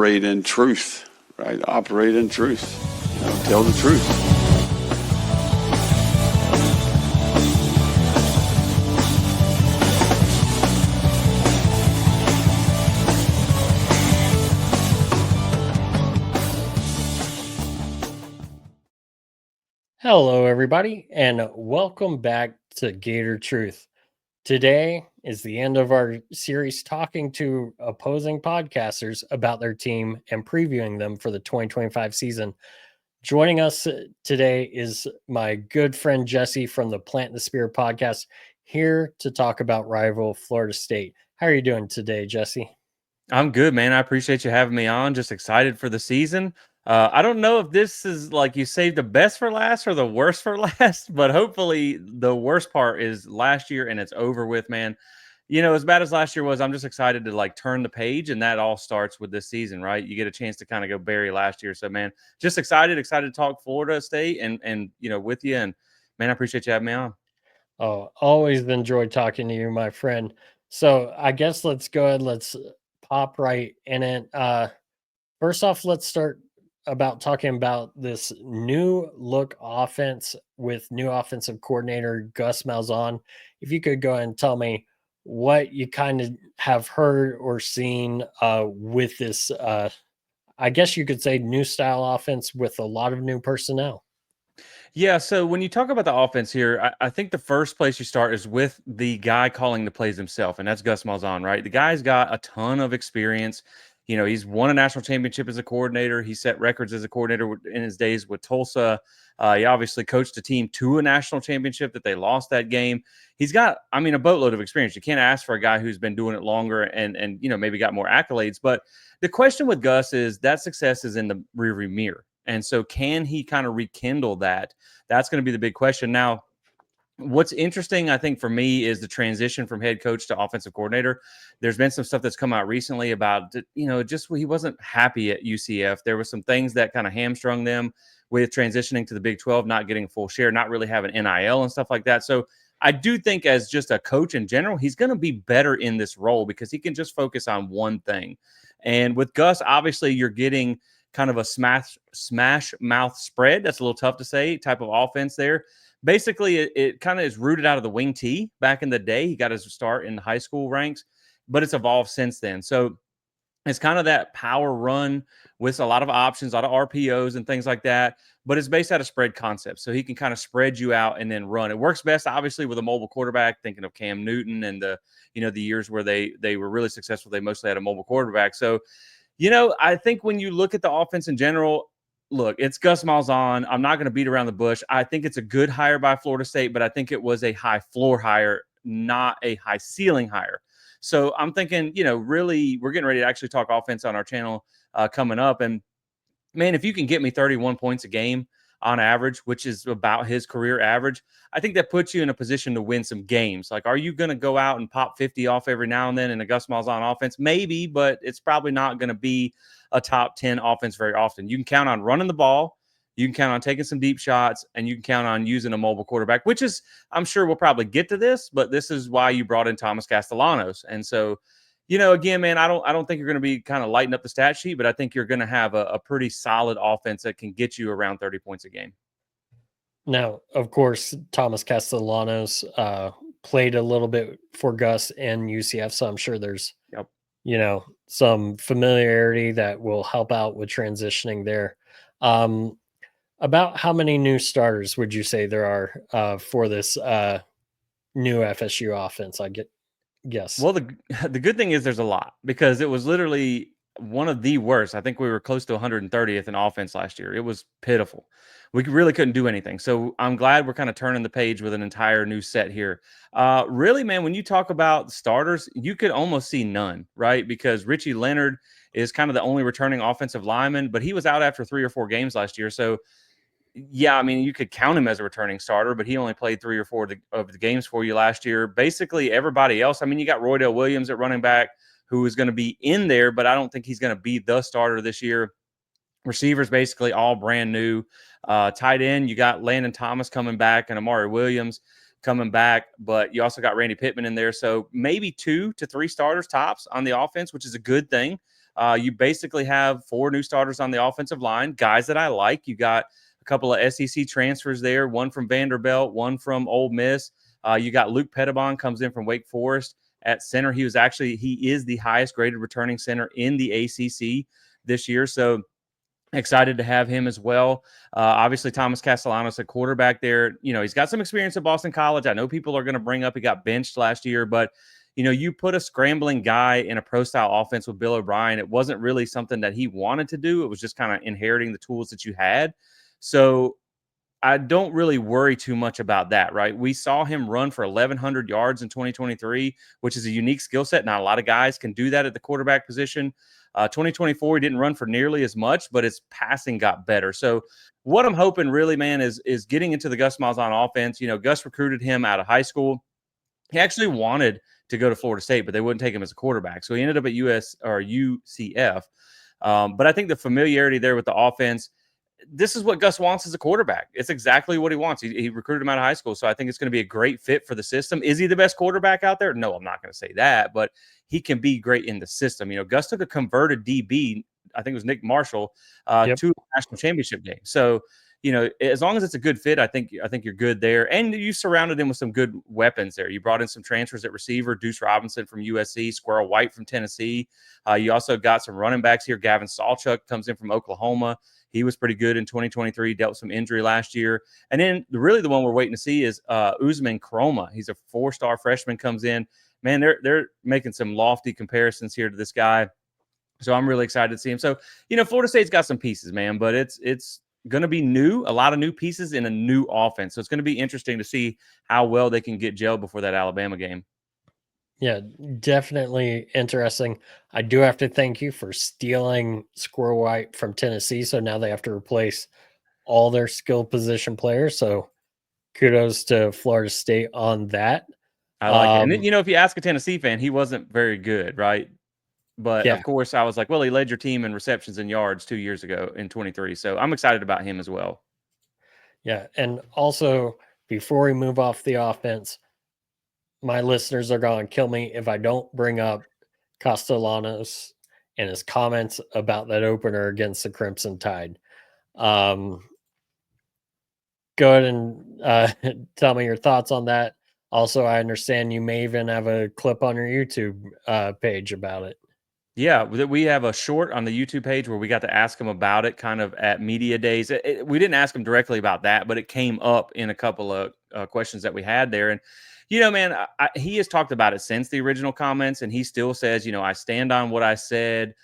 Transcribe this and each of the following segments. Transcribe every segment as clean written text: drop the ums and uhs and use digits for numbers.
operate in truth, right? Operate in truth. Tell the truth. Hello, everybody, and welcome back to Gator Truth. Today is the end of our series talking to opposing podcasters about their team and previewing them for the 2025 season. Joining us today is my good friend Jesse from the Plant the Spear podcast, here to talk about rival Florida State. How are you doing today, Jesse? I'm good, man. I appreciate you having me on. Just excited for the season. I don't know if this is like you saved the best for last or the worst for last, but hopefully the worst part is last year and it's over with, man. As bad as last year was, I'm just excited to like turn the page, and that all starts with this season, right? You get a chance to kind of go bury last year. So, man, just excited to talk Florida State and with you. And man, I appreciate you having me on. Oh, always enjoyed talking to you, my friend. So I guess let's go ahead. Let's pop right in it. First off, let's start about talking about this new look offense with new offensive coordinator Gus Malzahn. If you could go ahead and tell me what you kind of have heard or seen with this, I guess you could say, new style offense with a lot of new personnel. Yeah, so when you talk about the offense here, I think the first place you start is with the guy calling the plays himself, and that's Gus Malzahn, right? The guy's got a ton of experience. He's won a national championship as a coordinator. He set records as a coordinator in his days with Tulsa. He obviously coached a team to a national championship that they lost that game. He's got, a boatload of experience. You can't ask for a guy who's been doing it longer and maybe got more accolades. But the question with Gus is that success is in the rearview mirror. And so can he kind of rekindle that? That's going to be the big question. Now, what's interesting, I think, for me is the transition from head coach to offensive coordinator. There's been some stuff that's come out recently about, just he wasn't happy at UCF. There were some things that kind of hamstrung them with transitioning to the Big 12, not getting a full share, not really having NIL and stuff like that. So I do think as just a coach in general, he's going to be better in this role because he can just focus on one thing. And with Gus, obviously, you're getting kind of a smash mouth spread. That's a little tough to say type of offense there. Basically, it kind of is rooted out of the wing T back in the day. He got his start in the high school ranks, but it's evolved since then. So it's kind of that power run with a lot of options, a lot of RPOs and things like that. But it's based out of spread concepts. So he can kind of spread you out and then run. It works best, obviously, with a mobile quarterback, thinking of Cam Newton and the years where they were really successful. They mostly had a mobile quarterback. So I think when you look at the offense in general, look, it's Gus Malzahn. I'm not going to beat around the bush. I think it's a good hire by Florida State, but I think it was a high floor hire, not a high ceiling hire. So I'm thinking, really, we're getting ready to actually talk offense on our channel coming up. And man, if you can get me 31 points a game on average, which is about his career average, I think that puts you in a position to win some games. Like, are you going to go out and pop 50 off every now and then in a Gus Malzahn offense? Maybe, but it's probably not going to be a top 10 offense very often. You can count on running the ball. You can count on taking some deep shots, and you can count on using a mobile quarterback, which is, I'm sure we'll probably get to this, but this is why you brought in Thomas Castellanos. And so, again, man, I don't think you're going to be kind of lighting up the stat sheet, but I think you're going to have a pretty solid offense that can get you around 30 points a game. Now, of course, Thomas Castellanos played a little bit for Gus and UCF, so I'm sure there's Yep. Some familiarity that will help out with transitioning there. About how many new starters would you say there are for this new FSU offense? Guess. Well, the good thing is there's a lot because it was literally one of the worst. I think we were close to 130th in offense last year. It was pitiful. We really couldn't do anything. So I'm glad we're kind of turning the page with an entire new set here. Really, man, when you talk about starters, you could almost see none, right? Because Richie Leonard is kind of the only returning offensive lineman, but he was out after 3 or 4 games last year. So yeah, you could count him as a returning starter, but he only played 3 or 4 of the games for you last year. Basically, everybody else, you got Roydell Williams at running back, who is going to be in there, but I don't think he's going to be the starter this year. Receivers basically all brand new. Tight end, you got Landon Thomas coming back and Amari Williams coming back, but you also got Randy Pittman in there. So maybe 2 to 3 starters tops on the offense, which is a good thing. You basically have 4 new starters on the offensive line, guys that I like. You got a couple of SEC transfers there, one from Vanderbilt, one from Ole Miss. You got Luke Pettibon comes in from Wake Forest at center. He is the highest graded returning center in the ACC this year. So excited to have him as well. Obviously, Thomas Castellanos, a quarterback there. He's got some experience at Boston College. I know people are going to bring up he got benched last year, but you put a scrambling guy in a pro-style offense with Bill O'Brien. It wasn't really something that he wanted to do. It was just kind of inheriting the tools that you had. So I don't really worry too much about that, right? We saw him run for 1,100 yards in 2023, which is a unique skill set. Not a lot of guys can do that at the quarterback position. 2024, he didn't run for nearly as much, but his passing got better. So what I'm hoping really, man, is getting into the Gus Malzahn offense. Gus recruited him out of high school. He actually wanted to go to Florida State, but they wouldn't take him as a quarterback. So he ended up at UCF. But I think the familiarity there with the offense, this is what Gus wants as a quarterback. It's exactly what he wants. He recruited him out of high school. So I think it's going to be a great fit for the system. Is he the best quarterback out there? No, I'm not going to say that, but he can be great in the system. Gus took a converted DB, I think it was Nick Marshall, to a national championship game. So, as long as it's a good fit, I think you're good there. And you surrounded him with some good weapons there. You brought in some transfers at receiver, Deuce Robinson from USC, Squirrel White from Tennessee. You also got some running backs here. Gavin Sawchuk comes in from Oklahoma. He was pretty good in 2023, dealt with some injury last year. And then really the one we're waiting to see is Usman Kroma. He's a 4-star freshman, comes in. Man, they're making some lofty comparisons here to this guy. So I'm really excited to see him. So, Florida State's got some pieces, man, but it's going to be new, a lot of new pieces in a new offense. So it's going to be interesting to see how well they can get gelled before that Alabama game. Yeah, definitely interesting. I do have to thank you for stealing Squirrel White from Tennessee. So now they have to replace all their skill position players. So kudos to Florida State on that. I like it. And then, if you ask a Tennessee fan, he wasn't very good, right? But of course, I was like, well, he led your team in receptions and yards 2 years ago in 23. So I'm excited about him as well. Yeah. And also, before we move off the offense, my listeners are going to kill me if I don't bring up Castellanos and his comments about that opener against the Crimson Tide. Go ahead and tell me your thoughts on that. Also, I understand you may even have a clip on your YouTube page about it. Yeah, we have a short on the YouTube page where we got to ask him about it kind of at media days. We didn't ask him directly about that, but it came up in a couple of questions that we had there. And, man, he has talked about it since the original comments, and he still says, I stand on what I said.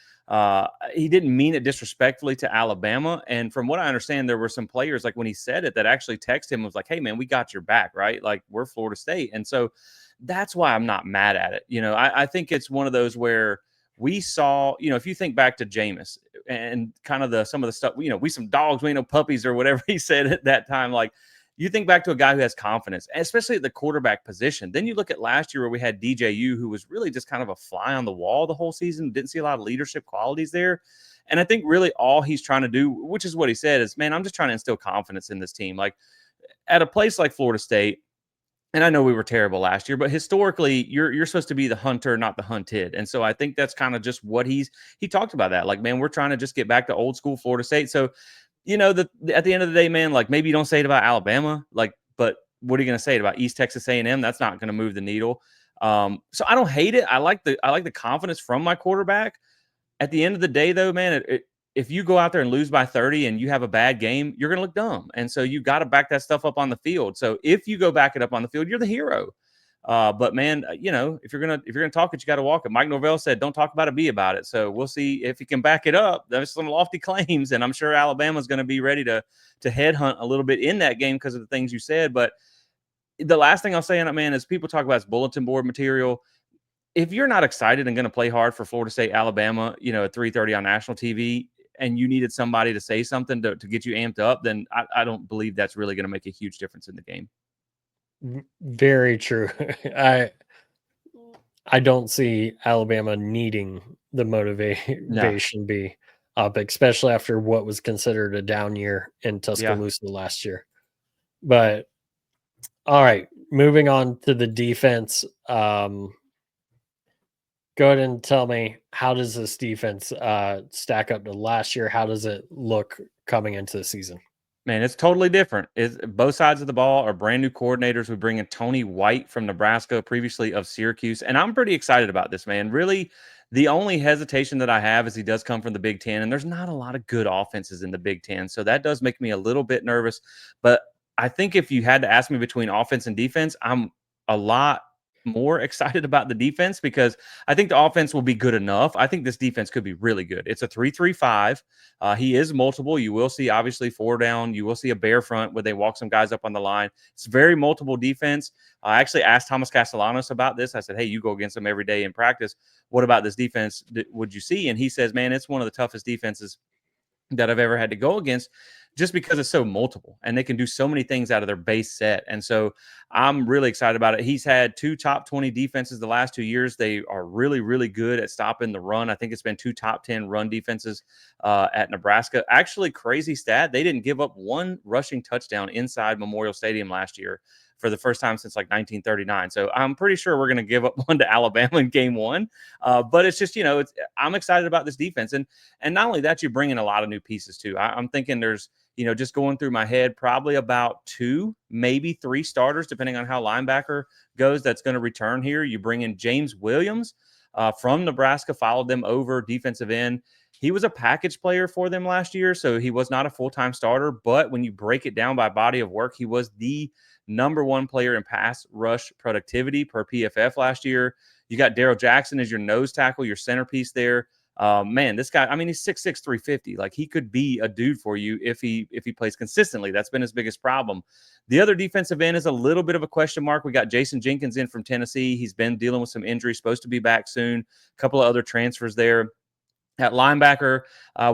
He didn't mean it disrespectfully to Alabama. And from what I understand, there were some players, like when he said it, that actually texted him, was like, hey, man, we got your back, right? Like, we're Florida State. And so that's why I'm not mad at it. I think it's one of those where we saw, if you think back to Jameis and kind of some of the stuff, we some dogs, we ain't no puppies or whatever he said at that time. Like, you think back to a guy who has confidence, especially at the quarterback position. Then you look at last year where we had DJU, who was really just kind of a fly on the wall the whole season. Didn't see a lot of leadership qualities there. And I think really all he's trying to do, which is what he said, is, man, I'm just trying to instill confidence in this team. Like, at a place like Florida State, and I know we were terrible last year, but historically, you're supposed to be the hunter, not the hunted. And so I think that's kind of just what he talked about that. Like, man, we're trying to just get back to old school Florida State. So, at the end of the day, man, like, maybe you don't say it about Alabama, like, but what are you going to say about East Texas A&M? That's not going to move the needle. So I don't hate it. I like the confidence from my quarterback. At the end of the day, though, man, if you go out there and lose by 30 and you have a bad game, you're going to look dumb. And so you got to back that stuff up on the field. So if you go back it up on the field, you're the hero. But man, if you're gonna talk it, you got to walk it. Mike Norvell said, "Don't talk about it, be about it." So we'll see if he can back it up. There's some lofty claims, and I'm sure Alabama's going to be ready to headhunt a little bit in that game because of the things you said. But the last thing I'll say on it, man, is people talk about his bulletin board material. If you're not excited and going to play hard for Florida State, Alabama, at 3:30 on national TV, and you needed somebody to say something to get you amped up, then I don't believe that's really going to make a huge difference in the game. Very true. I don't see Alabama needing the motivation be up, especially after what was considered a down year in Tuscaloosa last year. But all right, moving on to the defense. go ahead and tell me, how does this defense stack up to last year? How does it look coming into the season? Man, it's totally different. Both sides of the ball are brand new coordinators. We bring in Tony White from Nebraska, previously of Syracuse, and I'm pretty excited about this, man. Really, the only hesitation that I have is he does come from the Big Ten, and there's not a lot of good offenses in the Big Ten, so that does make me a little bit nervous. But I think if you had to ask me between offense and defense, I'm a lot more excited about the defense because I think the offense will be good enough. I think this defense could be really good. It's a 3-3-5. He is multiple. You will see, obviously, 4 down. You will see a bear front where they walk some guys up on the line. It's very multiple defense. I actually asked Thomas Castellanos about this. I said, hey, you go against them every day in practice. What about this defense would you see? And he says, man, it's one of the toughest defenses that I've ever had to go against just because it's so multiple and they can do so many things out of their base set. And so I'm really excited about it. He's had 2 top 20 defenses the last 2 years. They are really, really good at stopping the run. I think it's been 2 top 10 run defenses at Nebraska. Actually, crazy stat. They didn't give up 1 rushing touchdown inside Memorial Stadium last year for the first time since like 1939. So I'm pretty sure we're going to give up 1 to Alabama in game 1. But it's just, I'm excited about this defense. And not only that, you bring in a lot of new pieces too. I'm thinking there's, just going through my head, probably about 2, maybe 3 starters, depending on how linebacker goes, that's going to return here. You bring in James Williams from Nebraska, followed them over defensive end. He was a package player for them last year, so he was not a full-time starter. But when you break it down by body of work, he was the '1 player in pass rush productivity per PFF last year. You got Darrell Jackson as your nose tackle, your centerpiece there. Man, this guy, I mean, he's 6'6", 350. Like, he could be a dude for you if he plays consistently. That's been his biggest problem. The other defensive end is a little bit of a question mark. We got Jason Jenkins in from Tennessee. He's been dealing with some injuries, supposed to be back soon. A couple of other transfers there. At linebacker,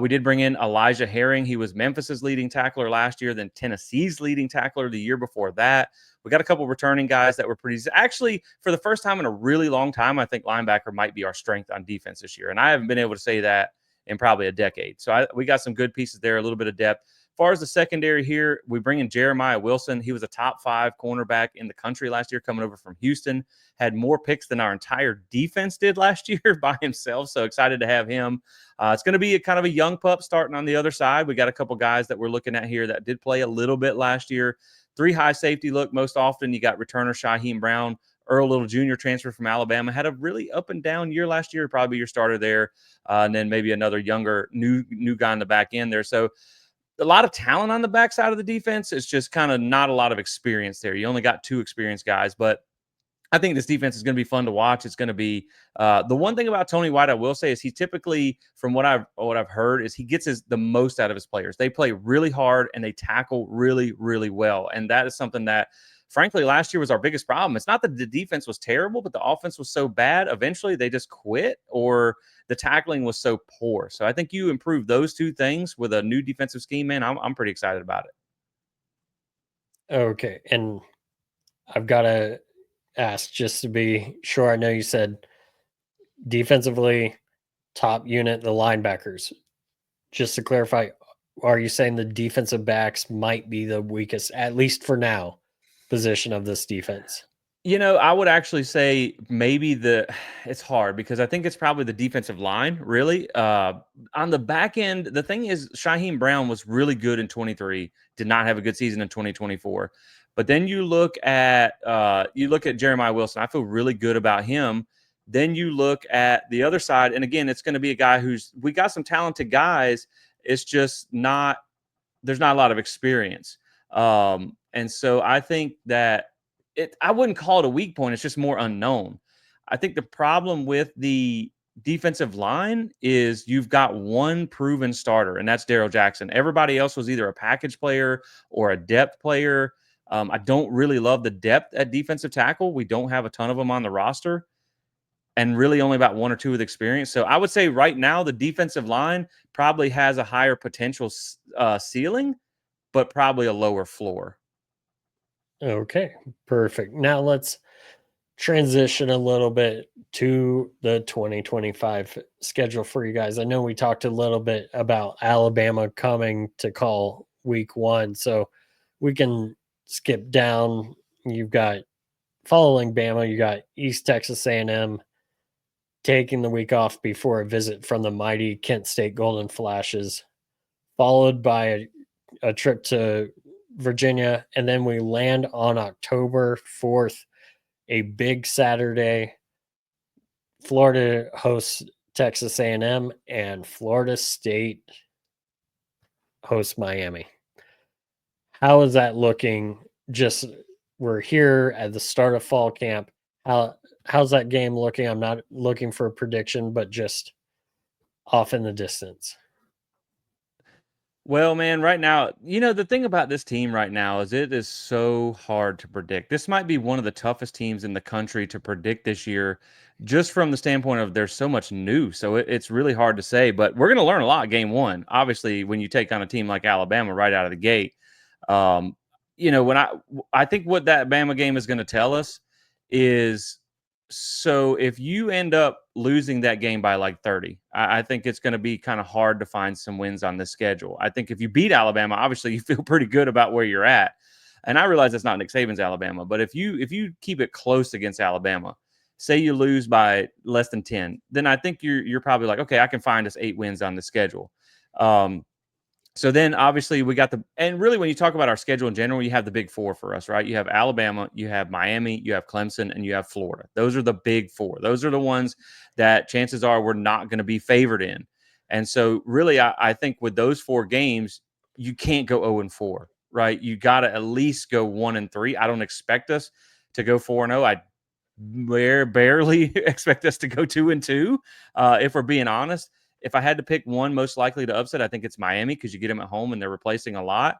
we did bring in Elijah Herring. He was Memphis's leading tackler last year, then Tennessee's leading tackler the year before that. We got a couple returning guys that were pretty. Actually, for the first time in a really long time, I think linebacker might be our strength on defense this year. And I haven't been able to say that in probably a decade. So we got some good pieces there, a little bit of depth. As far as the secondary here, we bring in Jeremiah Wilson. He was a top 5 cornerback in the country last year, coming over from Houston. Had more picks than our entire defense did last year by himself. So excited to have him. It's going to be a kind of a young pup starting on the other side. We got a couple guys that we're looking at here that did play a little bit last year. 3 high safety look most often. You got returner Shaheem Brown, Earl Little Jr. transfer from Alabama. Had a really up and down year last year. Probably your starter there. And then maybe another younger new guy in the back end there. So a lot of talent on the backside of the defense. It's just kind of not a lot of experience there. You only got 2 experienced guys, but I think this defense is going to be fun to watch. It's going to be the one thing about Tony White I will say is he typically, from what I've heard, is he gets the most out of his players. They play really hard and they tackle really, really well, and that is something that, frankly, last year was our biggest problem. It's not that the defense was terrible, but the offense was so bad. Eventually, they just quit, or the tackling was so poor. So I think you improve those 2 things with a new defensive scheme, man. I'm pretty excited about it. Okay, and I've got to ask just to be sure. I know you said defensively top unit, the linebackers. Just to clarify, are you saying the defensive backs might be the weakest, at least for now, position of this defense? I would actually say maybe it's hard because I think it's probably the defensive line, really. On the back end, the thing is, Shaheem Brown was really good in 23, did not have a good season in 2024. But then you look at Jeremiah Wilson. I feel really good about him. Then you look at the other side, and again, it's going to be a guy we got some talented guys. It's just there's not a lot of experience. And so I think that I wouldn't call it a weak point. It's just more unknown. I think the problem with the defensive line is you've got one proven starter, and that's Darrell Jackson. Everybody else was either a package player or a depth player. I don't really love the depth at defensive tackle. We don't have a ton of them on the roster, and really only about 1 or 2 with experience. So I would say right now the defensive line probably has a higher potential ceiling, but probably a lower floor. Okay, perfect. Now let's transition a little bit to the 2025 schedule for you guys. I know we talked a little bit about Alabama coming to call week 1, so we can skip down. You've got, following Bama, you got East Texas A&M, taking the week off before a visit from the mighty Kent State Golden Flashes, followed by a trip to Virginia, and then we land on October 4th, a big Saturday. Florida hosts Texas A&M, and Florida State hosts Miami. How is that looking? Just we're here at the start of fall camp. How's that game looking? I'm not looking for a prediction, but just off in the distance. Well, man, right now, the thing about this team right now is it is so hard to predict. This might be one of the toughest teams in the country to predict this year, just from the standpoint of there's so much new. So it's really hard to say, but we're going to learn a lot game one. Obviously, when you take on a team like Alabama right out of the gate, um, when I think what that Bama game is going to tell us is, so if you end up losing that game by like 30, I think it's going to be kind of hard to find some wins on this schedule. I think if you beat Alabama, obviously you feel pretty good about where you're at. And I realize that's not Nick Saban's Alabama, but if you keep it close against Alabama, say you lose by less than 10, then I think you're probably like, okay, I can find us 8 wins on the schedule. So then obviously we got and really when you talk about our schedule in general, you have the big 4 for us, right? You have Alabama, you have Miami, you have Clemson, and you have Florida. Those are the big 4. Those are the ones that chances are we're not going to be favored in. And so really, I think with those 4 games, you can't go 0-4, right? You got to at least go 1-3. I don't expect us to go 4-0. I barely expect us to go 2-2, if we're being honest. If I had to pick one most likely to upset, I think it's Miami because you get them at home and they're replacing a lot.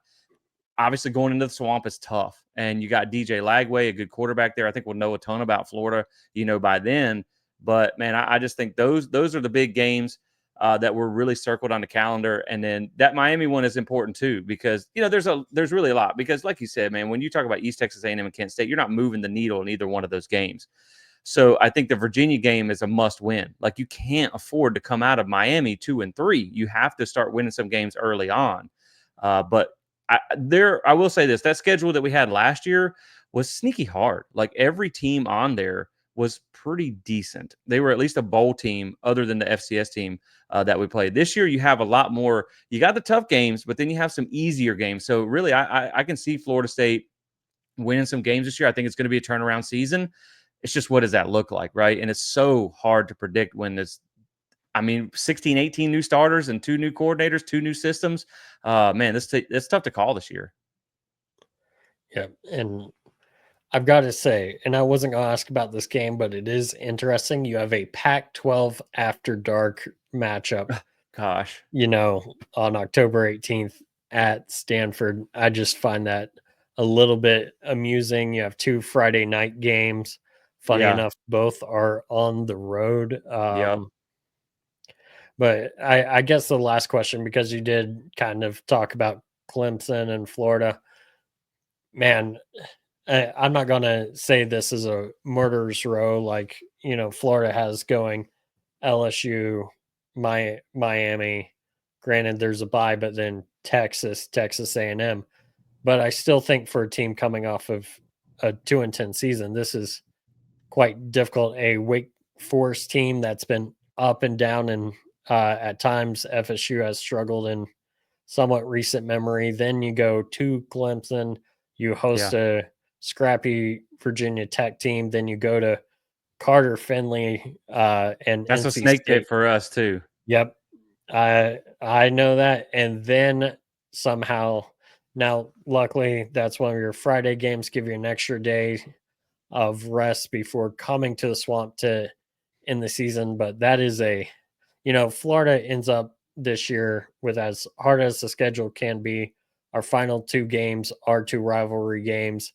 Obviously, going into the Swamp is tough. And you got DJ Lagway, a good quarterback there. I think we'll know a ton about Florida, by then. But, man, I just think those are the big games that were really circled on the calendar. And then that Miami one is important too because, there's really a lot. Because, like you said, man, when you talk about East Texas A&M and Kent State, you're not moving the needle in either one of those games. So I think the Virginia game is a must win. Like you can't afford to come out of Miami 2-3. You have to start winning some games early on. But I will say this, that schedule that we had last year was sneaky hard. Like every team on there was pretty decent. They were at least a bowl team other than the FCS team that we played. This year you have a lot more. You got the tough games, but then you have some easier games. So really I can see Florida State winning some games this year. I think it's going to be a turnaround season. It's just, what does that look like, right? And it's so hard to predict when there's, 16, 18 new starters and 2 new coordinators, 2 new systems. Man, it's tough to call this year. Yeah, and I've got to say, and I wasn't going to ask about this game, but it is interesting. You have a Pac-12 after dark matchup. Gosh. On October 18th at Stanford. I just find that a little bit amusing. You have 2 Friday night games. Funny enough, both are on the road. But I guess the last question, because you did kind of talk about Clemson and Florida, man, I'm not going to say this is a murderer's row like, Florida has going LSU, Miami. Granted, there's a bye, but then Texas A&M. But I still think for a team coming off of a 2-10 season, this is quite difficult. A Wake Forest team that's been up and down, and at times FSU has struggled in somewhat recent memory. Then you go to Clemson, you host a scrappy Virginia Tech team, then you go to Carter Finley and that's NC a snake State. pit for us too. Yep, I know that. And then somehow, now luckily that's one of your Friday games, give you an extra day of rest before coming to the Swamp to end the season. But that is Florida ends up this year with, as hard as the schedule can be, our final 2 games are 2 rivalry games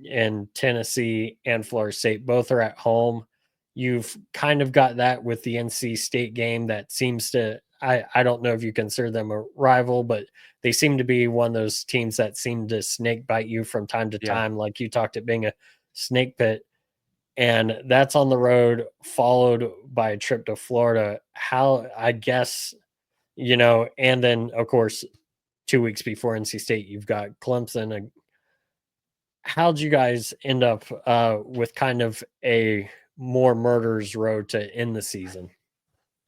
in Tennessee and Florida State. Both are at home. You've kind of got that with the NC State game that seems to, I don't know if you consider them a rival, but they seem to be one of those teams that seem to snake bite you from time to time, like you talked it being a snake pit. And that's on the road, followed by a trip to Florida. How, I guess, and then, of course, 2 weeks before NC State, you've got Clemson. How'd you guys end up with kind of a more murders row to end the season?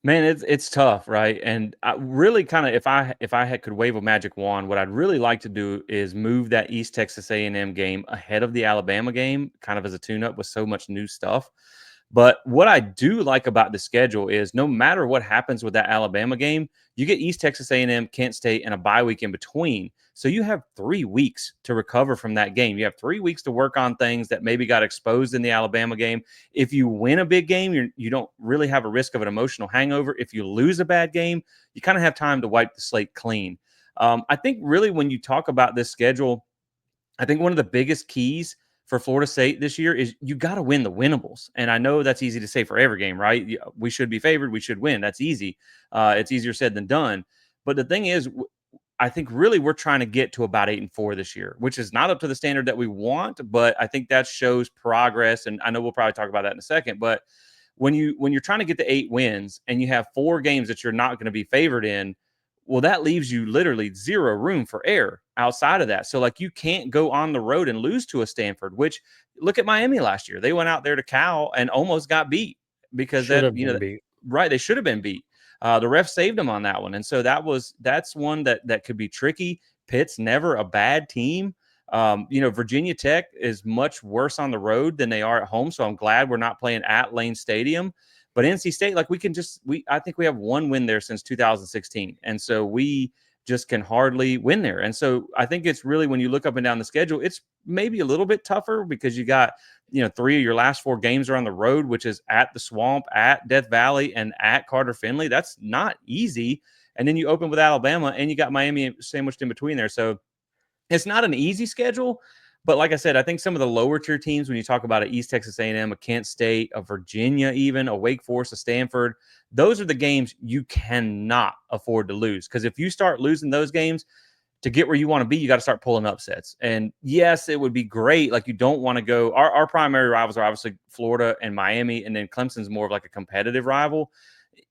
Man, it's tough, right? And I really kind of, could wave a magic wand, what I'd really like to do is move that East Texas A&M game ahead of the Alabama game, kind of as a tune-up with so much new stuff. But what I do like about the schedule is no matter what happens with that Alabama game, you get East Texas A&M, Kent State, and a bye week in between. So you have 3 weeks to recover from that game. You have 3 weeks to work on things that maybe got exposed in the Alabama game. If you win a big game, you don't really have a risk of an emotional hangover. If you lose a bad game, you kind of have time to wipe the slate clean. I think really when you talk about this schedule, I think one of the biggest keys for Florida State this year is you got to win the winnables. And I know that's easy to say for every game, right? We should be favored. We should win. That's easy. It's easier said than done. But the thing is, I think really we're trying to get to about 8-4 this year, which is not up to the standard that we want, but I think that shows progress. And I know we'll probably talk about that in a second, but when you're trying to get to 8 wins and you have 4 games that you're not going to be favored in, well, that leaves you literally zero room for error outside of that. So like you can't go on the road and lose to a Stanford, which look at Miami last year. They went out there to Cal and almost got beat because Should have been beat. right, they should have been beat. The ref saved them on that one. And so that's one that could be tricky. Pitt's never a bad team. Virginia Tech is much worse on the road than they are at home. So I'm glad we're not playing at Lane Stadium. But NC State, like I think we have 1 win there since 2016. And so we just can hardly win there. And so I think it's really, when you look up and down the schedule, it's maybe a little bit tougher because you got, 3 of your last 4 games are on the road, which is at the Swamp, at Death Valley, and at Carter Finley. That's not easy. And then you open with Alabama and you got Miami sandwiched in between there. So it's not an easy schedule. But like I said, I think some of the lower tier teams, when you talk about an East Texas A&M, a Kent State, a Virginia, even a Wake Forest, a Stanford, those are the games you cannot afford to lose. Because if you start losing those games to get where you want to be, you got to start pulling upsets. And yes, it would be great. Like you don't want to go. Our primary rivals are obviously Florida and Miami, and then Clemson's more of like a competitive rival.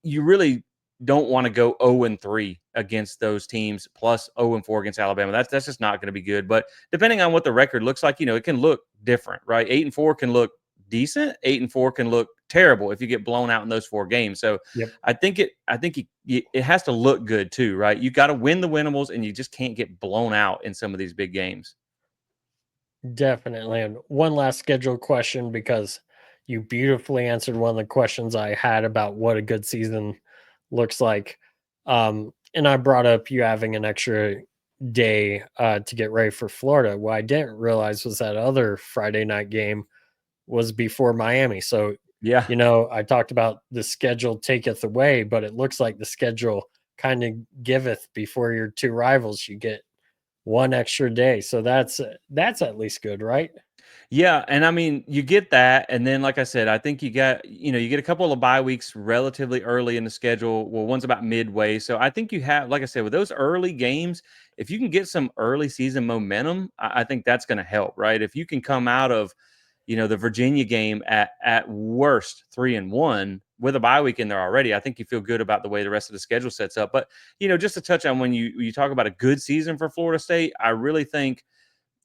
You really don't want to go 0-3 against those teams, plus 0-4 against Alabama. That's just not going to be good. But depending on what the record looks like, it can look different, right? 8-4 can look decent. 8-4 can look terrible if you get blown out in those 4 games. So yep. I think it has to look good too, right? You got to win the winnables, and you just can't get blown out in some of these big games. Definitely. And one last schedule question, because you beautifully answered one of the questions I had about what a good season looks like. And I brought up you having an extra day to get ready for Florida. What I didn't realize was that other Friday night game was before Miami. So, yeah, I talked about the schedule taketh away, but it looks like the schedule kind of giveth before your 2 rivals. You get 1 extra day. So that's at least good, right? Yeah, and I mean, you get that, and then like I said, I think you get a couple of bye weeks relatively early in the schedule. Well, one's about midway, so I think you have, like I said, with those early games, if you can get some early season momentum, I think that's going to help, right? If you can come out of, the Virginia game at worst 3-1 with a bye week in there already, I think you feel good about the way the rest of the schedule sets up. But just to touch on when you talk about a good season for Florida State, I really think,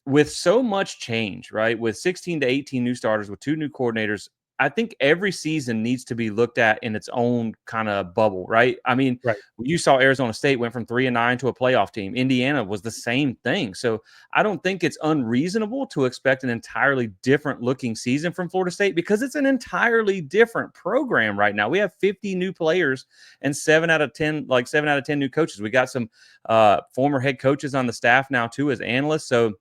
with so much change, right? With 16 to 18 new starters, with 2 new coordinators, I think every season needs to be looked at in its own kind of bubble, right? I mean, right. You saw Arizona State went from 3-9 to a playoff team. Indiana was the same thing. So I don't think it's unreasonable to expect an entirely different looking season from Florida State, because it's an entirely different program right now. We have 50 new players and 7 out of 10 new coaches. We got some former head coaches on the staff now too as analysts. So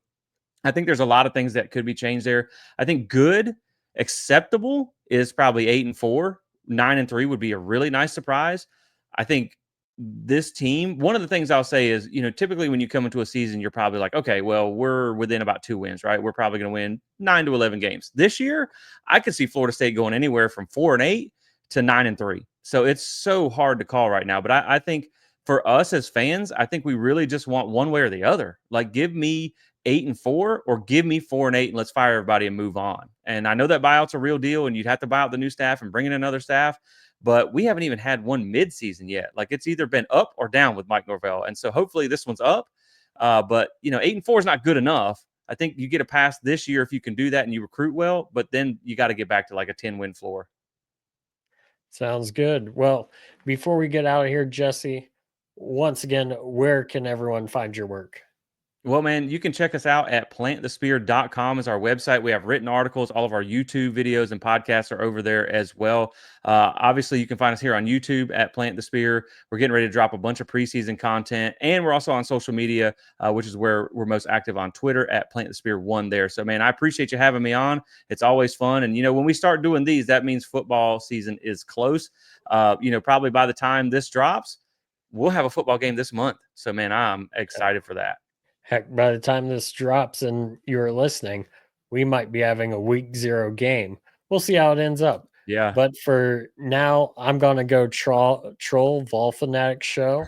I think there's a lot of things that could be changed there. I think good, acceptable is probably 8-4. 9-3 would be a really nice surprise. I think this team, one of the things I'll say is, typically when you come into a season, you're probably like, okay, well, we're within about 2 wins, right? We're probably going to win 9 to 11 games. This year, I could see Florida State going anywhere from 4-8 to 9-3. So it's so hard to call right now. But I think for us as fans, I think we really just want one way or the other. Like, give me 8-4 or give me 4-8 and let's fire everybody and move on. And I know that buyout's a real deal and you'd have to buy out the new staff and bring in another staff, but we haven't even had one mid-season yet. Like, it's either been up or down with Mike Norvell. And so hopefully this one's up. But 8-4 is not good enough. I think you get a pass this year if you can do that and you recruit well, but then you got to get back to like a 10-win floor. Sounds good. Well, before we get out of here, Jesse, once again, where can everyone find your work? Well, man, you can check us out at plantthespear.com is our website. We have written articles. All of our YouTube videos and podcasts are over there as well. Obviously, you can find us here on YouTube at Plant the Spear. We're getting ready to drop a bunch of preseason content, and we're also on social media, which is where we're most active on Twitter at Plant the Spear 1 there. So, man, I appreciate you having me on. It's always fun. And, when we start doing these, that means football season is close. Probably by the time this drops, we'll have a football game this month. So, man, I'm excited for that. Heck, by the time this drops and you're listening, we might be having a week 0 game. We'll see how it ends up. Yeah. But for now, I'm going to go troll Vol Fanatic show.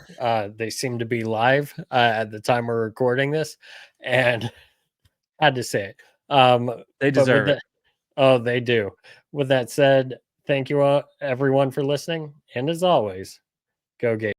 They seem to be live at the time we're recording this. And had to say it. They deserve it. Oh, they do. With that said, thank you everyone for listening. And as always, go Gators.